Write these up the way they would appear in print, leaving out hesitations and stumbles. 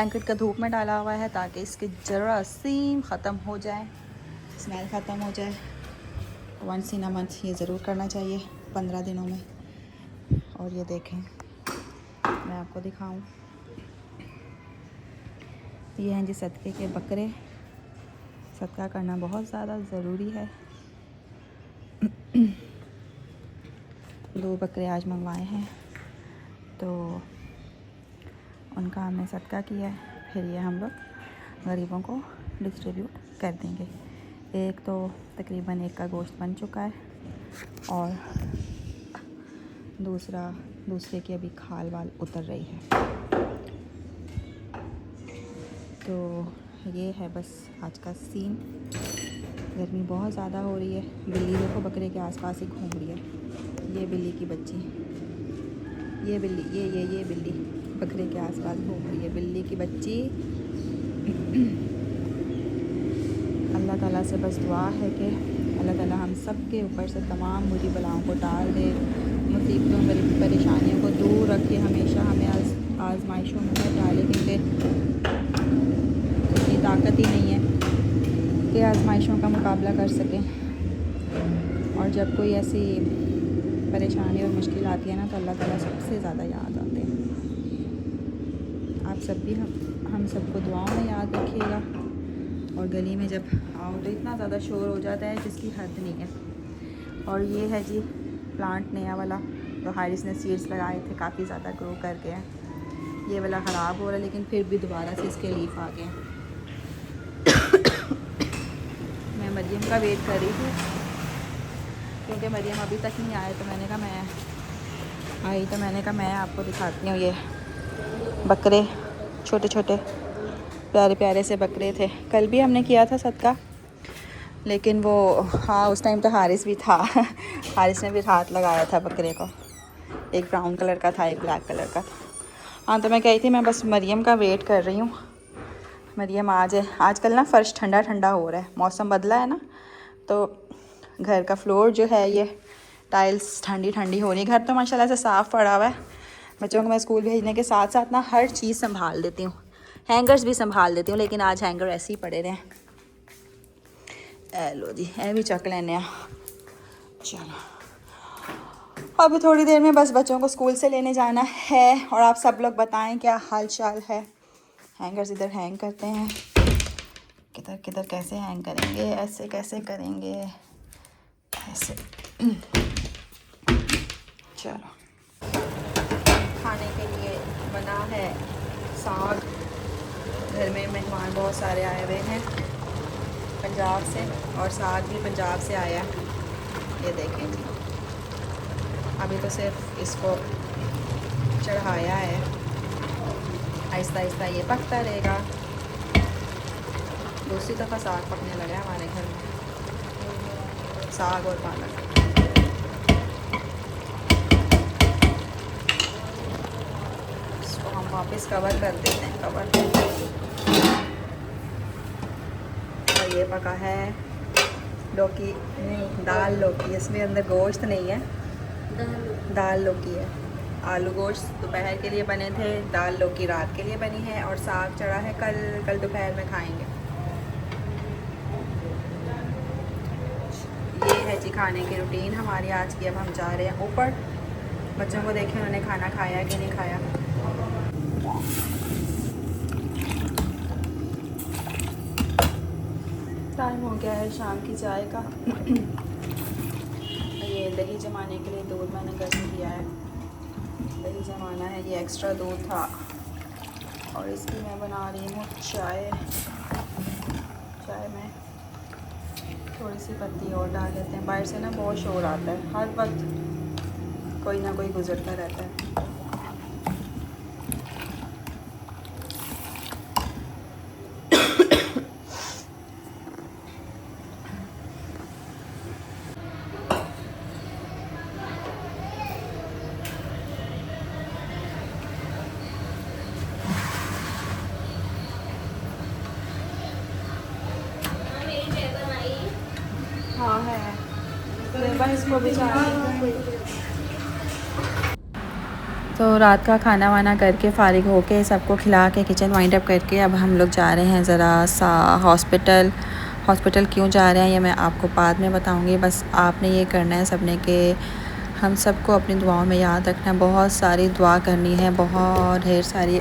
Blanket का धूप में डाला हुआ है ताकि इसकी जरासीम ख़त्म हो जाए, स्मेल ख़त्म हो जाए। वंस इन अ मंथ ये ज़रूर करना चाहिए 15 दिनों में। और ये देखें, मैं आपको दिखाऊं, ये हैं जी सदक़े के बकरे। सदका करना बहुत ज़्यादा ज़रूरी है। 2 बकरे आज मंगवाए हैं तो उनका हमने सदका किया है, फिर ये हम लोग गरीबों को डिस्ट्रीब्यूट कर देंगे। एक तो तकरीबन एक का गोश्त बन चुका है और दूसरे की अभी खाल वाल उतर रही है। तो ये है बस आज का सीन। गर्मी बहुत ज़्यादा हो रही है। बिल्ली देखो बकरे के आसपास ही घूम रही है। ये बिल्ली की बच्ची, ये बिल्ली, ये बिल्ली बकरे के आसपास घूम रही है। बिल्ली की बच्ची। अल्लाह ताला से बस दुआ है कि अल्लाह ताला हम सब के ऊपर से तमाम बुरी बलाओं को टाल दे, मुसीबतों परेशानियों को दूर रखे, हमेशा हमें आजमाइशों में न डाले, क्योंकि इतनी ताकत ही नहीं है कि आजमाइशों का मुकाबला कर सकें। और जब कोई ऐसी परेशानी और मुश्किल आती है ना, तो अल्लाह ताला सबसे ज़्यादा याद आते हैं। आप सब भी हम सबको दुआओं में याद रखिएगा। और गली में जब आओ तो इतना ज़्यादा शोर हो जाता है जिसकी हद नहीं है। और ये है जी प्लांट नया वाला, तो हारिस ने सीड्स लगाए थे, काफ़ी ज़्यादा ग्रो कर गए हैं। ये वाला ख़राब हो रहा है लेकिन फिर भी दोबारा से इसके लीफ आ गए हैं। मैं मरियम का वेट कर रही थी क्योंकि मरियम अभी तक नहीं आए, तो मैंने कहा मैं आपको दिखाती हूँ। ये बकरे छोटे छोटे प्यारे प्यारे से बकरे थे। कल भी हमने किया था सदका, लेकिन वो हाँ उस टाइम तो हारिस भी था। हारिस ने भी हाथ लगाया था बकरे को। एक ब्राउन कलर का था, एक ब्लैक कलर का था। हाँ, तो मैं कही थी मैं बस मरियम का वेट कर रही हूँ। मरियम आ जाए। आजकल ना फ़र्श ठंडा ठंडा हो रहा है, मौसम बदला है ना, तो घर का फ्लोर जो है ये टाइल्स ठंडी ठंडी हो रही है। घर तो माशाल्लाह से साफ़ पड़ा हुआ है। बच्चों को मैं स्कूल भेजने के साथ साथ ना हर चीज़ संभाल देती हूँ, हैंगर्स भी संभाल देती हूँ, लेकिन आज हैंगर ऐसे ही पड़े रहे। लो जी, ए भी चक लेने। चलो अभी थोड़ी देर में बस बच्चों को स्कूल से लेने जाना है। और आप सब लोग बताएं क्या हाल चाल है। हैंगर्स इधर हैंग करते हैं, किधर किधर कैसे हैंग करेंगे, ऐसे कैसे करेंगे, ऐसे। चलो, खाने के लिए बना है साग। घर में मेहमान बहुत सारे आए हुए हैं पंजाब से, और साग भी पंजाब से आया। ये देखें जी, अभी तो सिर्फ इसको चढ़ाया है, आहिस्ता आहिस्ता ये पकता रहेगा। दूसरी दफ़ा साग पकने लगा है हमारे घर में, साग और पालक। इसको हम वापस कवर कर देते हैं, कवर करके। और ये पका है लौकी, नहीं दाल लौकी, इसमें अंदर गोश्त नहीं है, दाल लौकी है। आलू गोश्त दोपहर के लिए बने थे, दाल लौकी रात के लिए बनी है, और साग चढ़ा है कल दोपहर में खाएंगे। ये है जी खाने की रूटीन हमारी आज की। अब हम जा रहे हैं ऊपर, बच्चों को देखें उन्होंने खाना खाया कि नहीं खाया। टाइम हो गया है शाम की चाय का। ये दही जमाने के लिए दूध मैंने गर्म किया है, दही जमाना है। ये एक्स्ट्रा दूध था और इसकी मैं बना रही हूँ चाय। चाय में थोड़ी सी पत्ती और डाल देते हैं। बाहर से ना बहुत शोर आता है, हर वक्त कोई ना कोई गुजरता रहता है। हाँ है, इसको भी तो रात का खाना वाना करके फ़ारिग होके सबको खिला के किचन वाइंड अप करके अब हम लोग जा रहे हैं ज़रा सा हॉस्पिटल क्यों जा रहे हैं ये मैं आपको बाद में बताऊंगी। बस आपने ये करना है सबने कि हम सबको अपनी दुआओं में याद रखना है, बहुत सारी दुआ करनी है, बहुत ढेर सारी।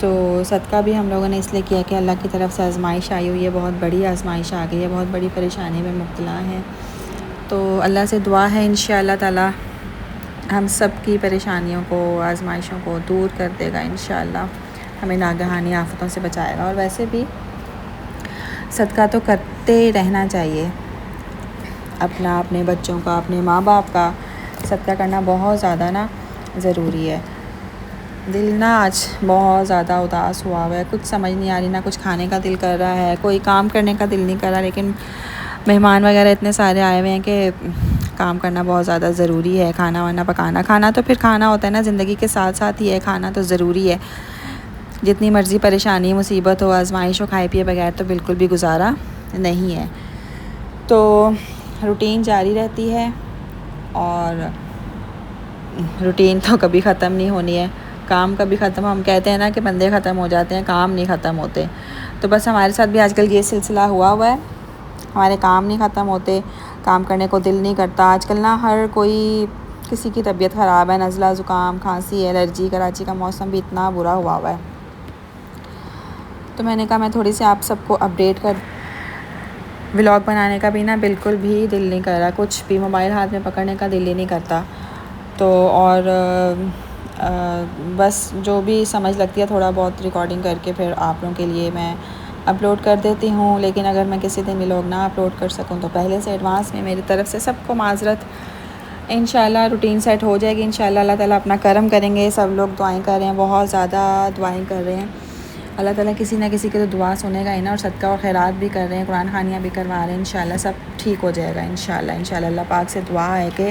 तो सदका भी हम लोगों ने इसलिए किया कि अल्लाह की तरफ से आजमाइश आई हुई है, बहुत बड़ी आजमाइश आ गई है, बहुत बड़ी परेशानी में मुब्तला हैं। तो अल्लाह से दुआ है इंशाअल्लाह ताला हम सब की परेशानियों को, आजमाइशों को दूर कर देगा इंशाअल्लाह, हमें नागहानी आफतों से बचाएगा। और वैसे भी सदका तो करते रहना चाहिए, अपना, अपने बच्चों का, अपने माँ बाप का सदका करना बहुत ज़्यादा ना ज़रूरी है। दिल ना आज बहुत ज़्यादा उदास हुआ है, कुछ समझ नहीं आ रही, ना कुछ खाने का दिल कर रहा है, कोई काम करने का दिल नहीं कर रहा, लेकिन मेहमान वगैरह इतने सारे आए हुए हैं कि काम करना बहुत ज़्यादा ज़रूरी है। खाना वाना पकाना, खाना तो फिर खाना होता है ना, ज़िंदगी के साथ साथ ही है, खाना तो ज़रूरी है। जितनी मर्ज़ी परेशानी मुसीबत हो, आजमाइश हो, खाए पिए बगैर तो बिल्कुल भी गुजारा नहीं है। तो रूटीन जारी रहती है और रूटीन तो कभी ख़त्म नहीं होनी है। काम कभी ख़त्म, हम कहते हैं ना कि बंदे ख़त्म हो जाते हैं, काम नहीं ख़त्म होते। तो बस हमारे साथ भी आजकल ये सिलसिला हुआ है, हमारे काम नहीं ख़त्म होते, काम करने को दिल नहीं करता। आजकल ना हर कोई, किसी की तबीयत ख़राब है, नज़ला ज़ुकाम खांसी एलर्जी, कराची का मौसम भी इतना बुरा हुआ है। तो मैंने कहा मैं थोड़ी सी आप सबको अपडेट कर, व्लॉग बनाने का भी ना बिल्कुल भी दिल नहीं कर रहा, कुछ भी मोबाइल हाथ में पकड़ने का दिल ही नहीं करता। तो और बस जो भी समझ लगती है थोड़ा बहुत रिकॉर्डिंग करके फिर आप लोगों के लिए मैं अपलोड कर देती हूँ। लेकिन अगर मैं किसी दिन व्लॉग ना अपलोड कर सकूँ तो पहले से एडवांस में मेरी तरफ़ से सबको माज़रत। इंशाल्लाह रूटीन सेट हो जाएगी इंशाल्लाह, अल्लाह ताला अपना करम करेंगे। सब लोग दुआएं कर रहे हैं, बहुत ज़्यादा दुआएं कर रहे हैं। अल्लाह ताला किसी ना किसी की तो दुआ सुनेगा ही ना। और सदका और खैरात भी कर रहे हैं, कुरान खानियाँ भी करवा रहे हैं। इंशाल्लाह सब ठीक हो जाएगा इंशाल्लाह। अल्लाह पाक से दुआ है कि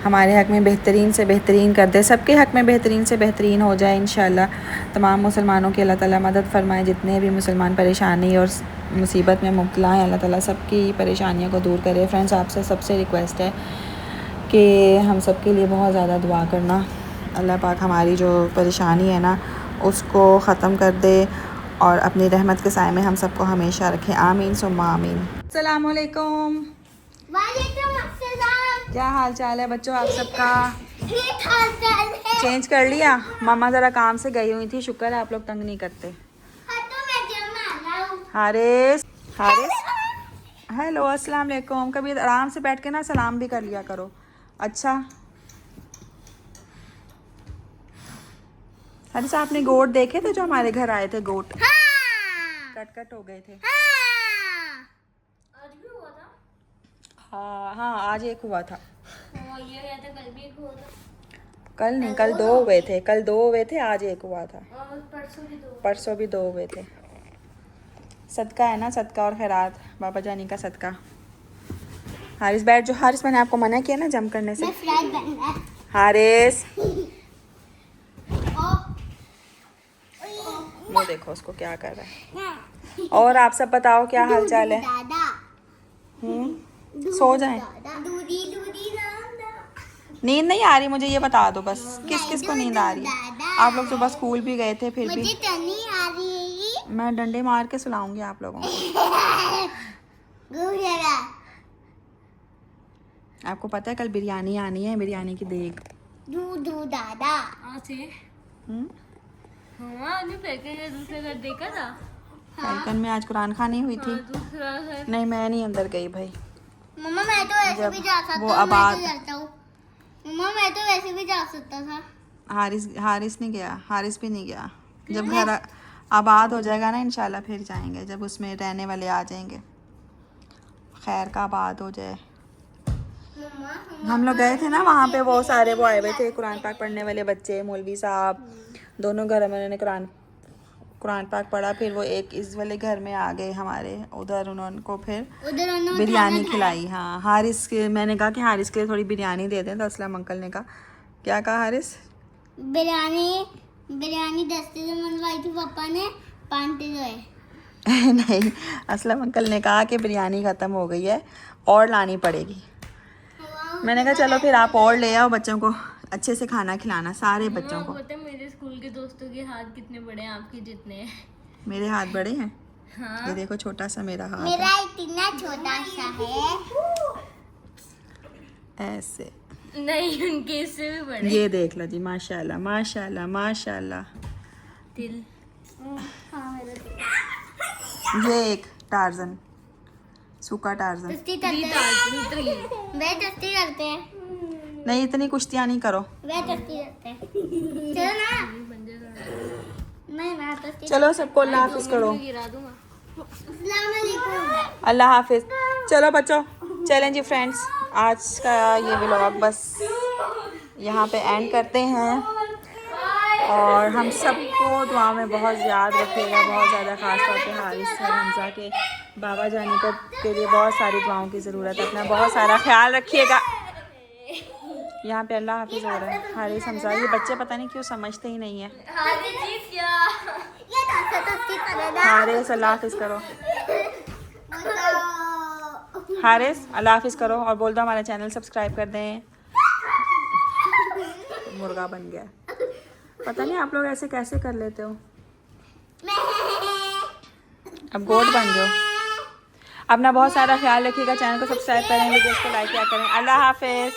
हमारे हक़ में बेहतरीन से बेहतरीन कर दे, सबके हक़ में बेहतरीन से बेहतरीन हो जाए इंशाल्लाह। तमाम मुसलमानों की अल्लाह ताला मदद फ़रमाए, जितने भी मुसलमान परेशानी और मुसीबत में मुब्तला हैं अल्लाह ताला सबकी परेशानियों को दूर करे। फ्रेंड्स, आपसे सबसे रिक्वेस्ट है कि हम सब के लिए बहुत ज़्यादा दुआ करना, अल्लाह पाक हमारी जो परेशानी है ना उसको ख़त्म कर दे और अपनी रहमत के साए में हम सबको हमेशा रखे। आमीन सुम्मा आमीन। अस्सलाम वालेकुम। वालेकुम अस्सलाम। क्या हाल चाल है बच्चों आप सबका? ठीक हाल चाल है। चेंज कर लिया? मम्मा ज़रा काम से गई हुई थी, शुक्र है आप लोग तंग नहीं करते। हाँ तो मैं जमा लाऊं। हारिस, हारिस, हेलो अस्सलाम वालेकुम। कभी आराम से बैठ के ना सलाम भी कर लिया करो। अच्छा हारिस, आपने गोट देखे थे जो हमारे घर आए थे? गोट कट कट हो गए थे। आज भी हुआ था? हाँ हाँ, आज एक हुआ था। ये गया था, कल भी एक हुआ था। कल नहीं, कल दो हुए थे, कल दो हुए थे, आज एक हुआ था। और परसों भी दो हुए थे। सदका है ना, सदका और खैरात, बाबा जानी का सदका। हारिस बैठ जो। हारिस, मैंने आपको मना किया ना जंप करने से। मैं फ्लैग बनना है। हारिस, वो देखो उसको क्या कर रहा है। और आप सब बताओ क्या हाल चाल है? सो जाएं। दूधी दूधी दादा। नींद नहीं आ रही मुझे, ये बता दो बस, किस किस को नींद आ रही है? आप लोग सुबह स्कूल भी गए थे फिर भी। मुझे तो नहीं आ रही है। मैं डंडे मार के सुलाऊंगी आप लोगों को। आपको पता है कल बिरयानी आनी है, बिरयानी की देग। दूधू दादा। हाँ, दूसरे घर देखा था। फैल्कन में आज कुरान खानी हुई थी। दूसरा घर नहीं, मैं नहीं अंदर गई भाई। मम्मा मैं तो ऐसे भी जा सकता वो हूँ, मैं आबाद- तो जाता हूँ। मम्मा मैं तो वैसे भी जा सकता था। हारिस नहीं गया, हारिस भी नहीं गया। जब घर आबाद हो जाएगा ना इंशाल्लाह फिर जाएंगे, जब उसमें रहने वाले आ जाएंगे, खैर का आबाद हो जाए। हम लोग गए थे ना वहाँ पे, वो सारे वो आए हुए थे कुरान पाक पढ़ने वाले बच्चे, मौलवी साहब, दोनों घरों में उन्होंने कुरान पाक पढ़ा। फिर वो एक इस वाले घर में आ गए हमारे, उधर उनको फिर बिरयानी खिलाई। हाँ हारिस के, मैंने कहा कि हारिस के लिए थोड़ी बिरयानी दे दें, तो असलम अंकल ने कहा, क्या कहा हारिस? बिरयानी 10 से मनवाई थी पापा ने, 5 जो है। नहीं, असलम अंकल ने कहा कि बिरयानी ख़त्म हो गई है और लानी पड़ेगी। मैंने कहा चलो फिर आप और ले आओ, बच्चों को अच्छे से खाना खिलाना सारे बच्चों को। बोलते हैं मेरे स्कूल के दोस्तों के हाथ कितने बड़े हैं आपके जितने हैं। मेरे हाथ बड़े हैं। हाँ ये देखो छोटा सा मेरा हाथ मेरा इतना छोटा सा है। है ऐसे। नहीं, उनके इससे भी बड़े। ये देख लो जी, माशाल्लाह माशाल्लाह माशाल्लाह। दिल। ये एक टार्जन, सूखा टार्जन। दस्ती करते हैं। वे दस्ती करते हैं। नहीं इतनी कुश्तियाँ नहीं करो। वे दस्ती करते हैं। चलो ना। नहीं ना दस्ती। चलो सबको अल्लाह हाफिज करो। गिरा दूंगा। अस्सलाम वालेकुम। अल्लाह हाफिज। चलो बच्चों, चलें जी फ्रेंड्स, आज का ये व्लॉग बस यहाँ पे एंड करते हैं। और हम सबको दुआ में बहुत याद रखिएगा, बहुत ज़्यादा, ख़ास तौर पे हारिस और हमज़ा के बाबा जाने को के लिए बहुत सारी दुआओं की ज़रूरत है। अपना बहुत सारा ख्याल रखिएगा। यहाँ पे अल्लाह हाफिज हो रहा है। हारिस हमज़ा, ये बच्चे पता नहीं क्यों समझते ही नहीं है। ये दस्ती करेगा। हारिस अल्लाह हाफिज करो। हारिस अल्लाह हाफिज करो और बोल दो हमारा चैनल सब्सक्राइब कर दें। मुर्गा बन गया। पता नहीं आप लोग ऐसे कैसे कर लेते हो। अब गोट बन गए हो। अपना बहुत सारा ख्याल रखिएगा, चैनल को सब्सक्राइब करें, वीडियोस को लाइक किया करें। अल्लाह हाफिज।